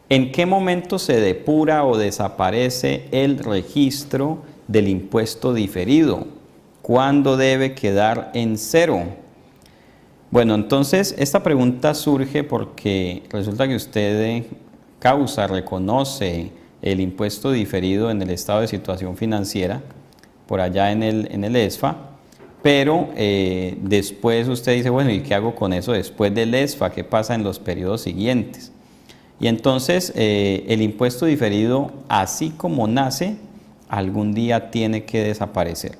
¿En qué momento se depura o desaparece el registro del impuesto diferido? ¿Cuándo debe quedar en cero? Bueno, entonces esta pregunta surge porque resulta que usted reconoce el impuesto diferido en el estado de situación financiera, por allá en el ESFA, pero después usted dice, bueno, ¿y qué hago con eso después del ESFA? ¿Qué pasa en los periodos siguientes? Y entonces el impuesto diferido, así como nace, algún día tiene que desaparecer.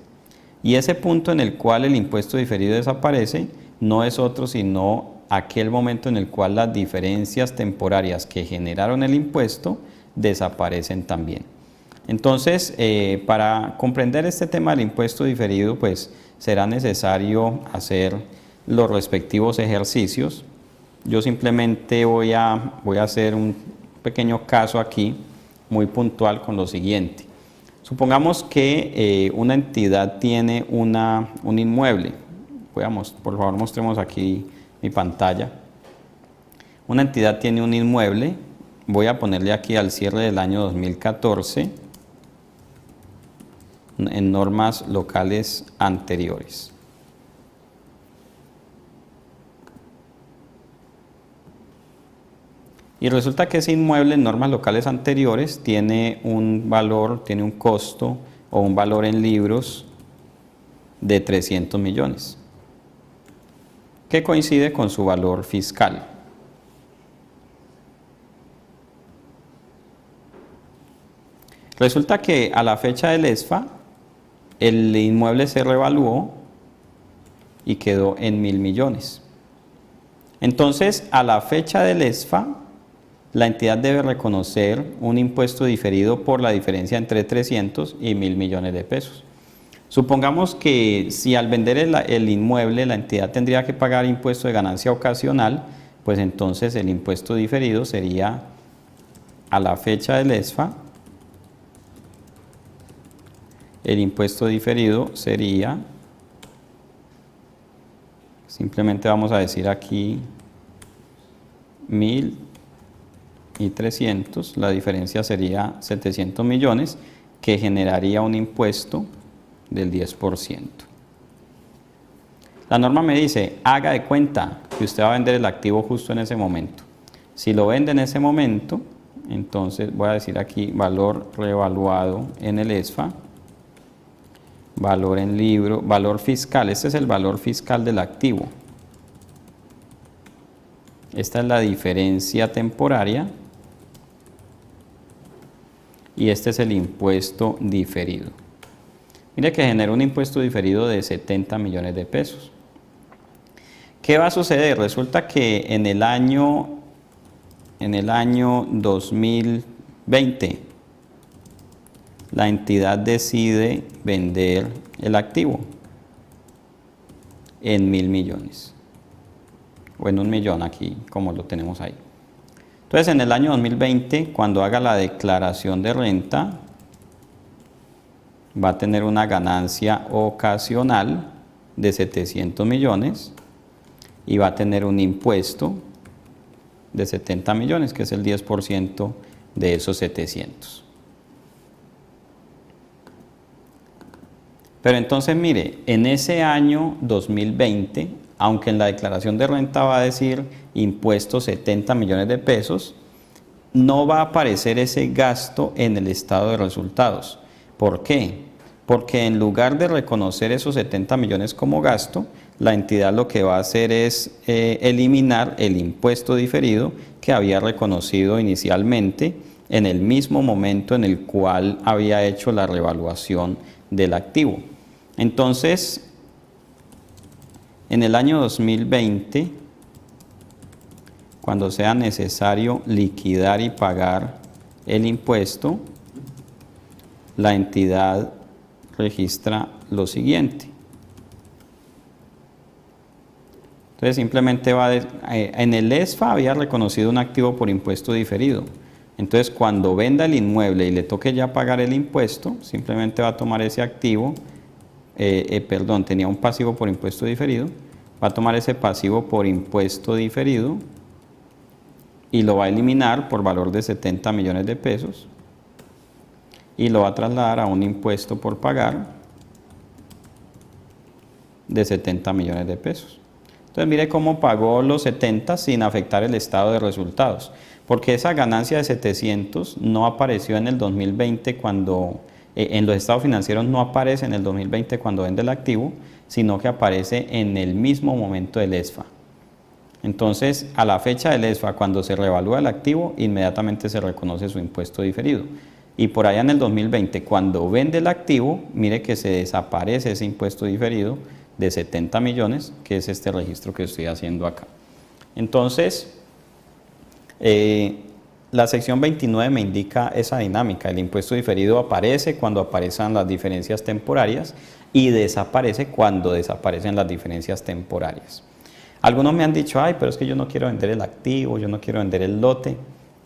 Y ese punto en el cual el impuesto diferido desaparece no es otro sino aquel momento en el cual las diferencias temporarias que generaron el impuesto desaparecen también. Entonces, para comprender este tema del impuesto diferido, pues será necesario hacer los respectivos ejercicios. Yo simplemente voy a hacer un pequeño caso aquí, muy puntual, con lo siguiente. Supongamos que una entidad tiene un inmueble. Por favor, mostremos aquí mi pantalla. Una entidad tiene un inmueble. Voy a ponerle aquí al cierre del año 2014 en normas locales anteriores. Y resulta que ese inmueble en normas locales anteriores tiene un valor, tiene un costo o un valor en libros de 300 millones, que coincide con su valor fiscal. Resulta que a la fecha del ESFA, el inmueble se revaluó y quedó en 1.000 millones. Entonces, a la fecha del ESFA, la entidad debe reconocer un impuesto diferido por la diferencia entre 300 y 1.000 millones de pesos. Supongamos que si al vender el inmueble la entidad tendría que pagar impuesto de ganancia ocasional, pues entonces el impuesto diferido sería a la fecha del ESFA, el impuesto diferido sería, simplemente vamos a decir aquí 1.000 y 300, la diferencia sería 700 millones, que generaría un impuesto del 10%. La norma me dice, haga de cuenta que usted va a vender el activo justo en ese momento. Si lo vende en ese momento, entonces voy a decir aquí valor revaluado en el ESFA, valor en libro, valor fiscal, este es el valor fiscal del activo. Esta es la diferencia temporaria y este es el impuesto diferido. Mire que genera un impuesto diferido de 70 millones de pesos. ¿Qué va a suceder? Resulta que en el año 2020 la entidad decide vender el activo en 1.000 millones o en 1 millón aquí como lo tenemos ahí. Entonces en el año 2020 cuando haga la declaración de renta va a tener una ganancia ocasional de 700 millones y va a tener un impuesto de 70 millones que es el 10% de esos 700. Pero entonces mire, en ese año 2020, aunque en la declaración de renta va a decir impuesto 70 millones de pesos, no va a aparecer ese gasto en el estado de resultados. ¿Por qué? Porque en lugar de reconocer esos 70 millones como gasto, la entidad lo que va a hacer es eliminar el impuesto diferido que había reconocido inicialmente en el mismo momento en el cual había hecho la revaluación del activo. Entonces, en el año 2020, cuando sea necesario liquidar y pagar el impuesto, la entidad registra lo siguiente. Entonces simplemente en el ESFA había reconocido un activo por impuesto diferido. Entonces cuando venda el inmueble y le toque ya pagar el impuesto, simplemente va a tomar ese activo, tenía un pasivo por impuesto diferido, va a tomar ese pasivo por impuesto diferido y lo va a eliminar por valor de 70 millones de pesos y lo va a trasladar a un impuesto por pagar de 70 millones de pesos. Entonces mire cómo pagó los 70 sin afectar el estado de resultados, porque esa ganancia de 700 no apareció en el 2020 cuando, en los estados financieros no aparece en el 2020 cuando vende el activo, sino que aparece en el mismo momento del ESFA. Entonces, a la fecha del ESFA, cuando se revalúa el activo, inmediatamente se reconoce su impuesto diferido. Y por allá en el 2020, cuando vende el activo, mire que se desaparece ese impuesto diferido de 70 millones, que es este registro que estoy haciendo acá. Entonces, la sección 29 me indica esa dinámica. El impuesto diferido aparece cuando aparecen las diferencias temporarias y desaparece cuando desaparecen las diferencias temporarias. Algunos me han dicho, ay, pero es que yo no quiero vender el activo, yo no quiero vender el lote.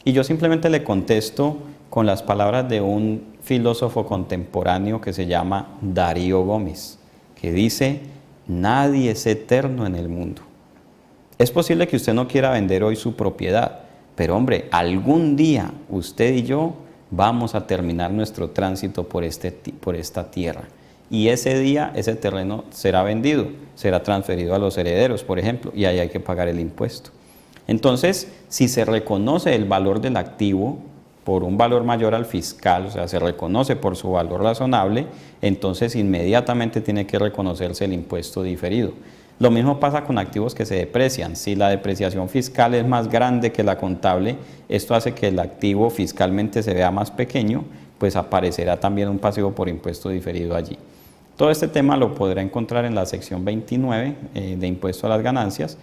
Y yo simplemente le contesto con las palabras de un filósofo contemporáneo que se llama Darío Gómez, que dice, nadie es eterno en el mundo. Es posible que usted no quiera vender hoy su propiedad, pero hombre, algún día usted y yo vamos a terminar nuestro tránsito por esta tierra. Y ese día, ese terreno será vendido, será transferido a los herederos, por ejemplo, y ahí hay que pagar el impuesto. Entonces, si se reconoce el valor del activo por un valor mayor al fiscal, o sea, se reconoce por su valor razonable, entonces inmediatamente tiene que reconocerse el impuesto diferido. Lo mismo pasa con activos que se deprecian. Si la depreciación fiscal es más grande que la contable, esto hace que el activo fiscalmente se vea más pequeño, pues aparecerá también un pasivo por impuesto diferido allí. Todo este tema lo podrá encontrar en la sección 29 de impuesto a las ganancias,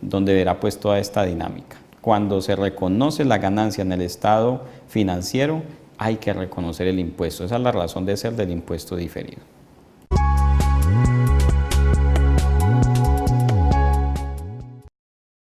donde verá pues toda esta dinámica. Cuando se reconoce la ganancia en el estado financiero, hay que reconocer el impuesto. Esa es la razón de ser del impuesto diferido.